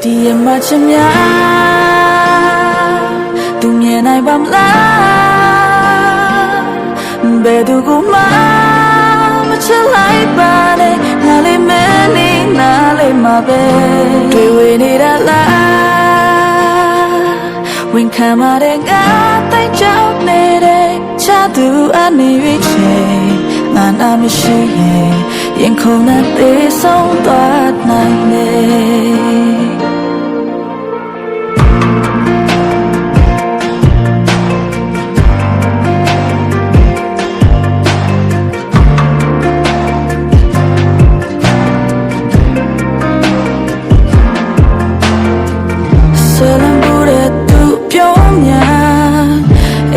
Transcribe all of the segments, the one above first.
ဒီမှာချင်များသူမြင်နိုင်ပါမလားဘယ်သူကမှမချစ်လိုက်ပါနဲ့ငါလေးမနေနားလေးမှာပဲတွေ့ဝေနေတာလားဝင်ခံမတဲ့ငါတိုက်ကြောက်နေတဲ့ချသူအနေရွေးချယ်ငါနာမရှိရင်ခုန်နဲ့သေးဆုံးသွားနိုင်တယ်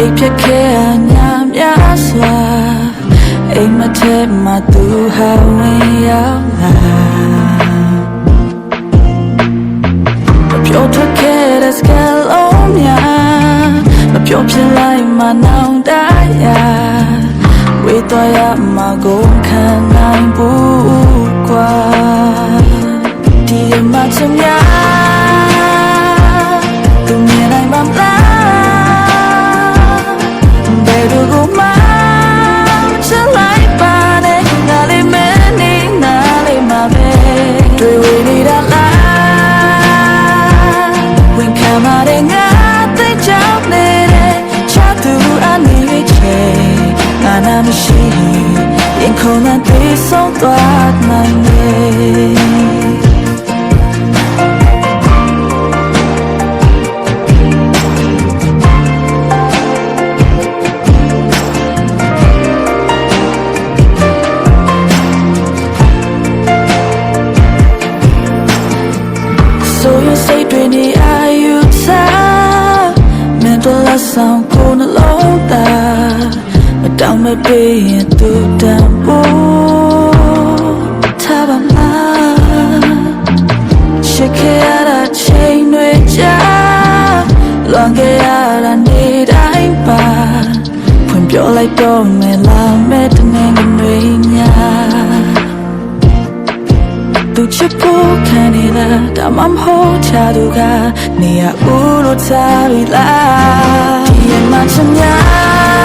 အိပ်ဖြစ်ခဲ့ရညာများစွာအိမ်မထဲမှာသူဟာဝင်ရောက်လာပြောထွက်ခဲ့တဲ့စကားလုံးများမပြောပြလိုက်မှနောင်တရဝေးသွားရမှာကိုခံနိုင်ဘူးကွာဒီမှာချင်များသူမြင်နိုင်မှာမလားမရှိရင်ခုန်နဲ့သေးဆုံးသွားနိုင်တယ်ဆိုရင်စိတ်တွေနေအာယူစားမင်းတို့လက်ဆောင်ကိုနှလုံးသားတောင်းမပေးရင်သူတန်ဖို့ထားပါမလားရှိခဲ့ရတဲ့ချိန်တွေကြာလွန်ခဲ့ရတဲ့နေ့တိုင်းပါဖွင့်ပြောလိုက်တော့မယ်လားမဲ့တနေ့တွေညာသူချစ်ဖို့ခံနေတာဒါမှမဟုတ်ချသူကနေရဦးလို့ထားပြီလားဒီမှာချင်များ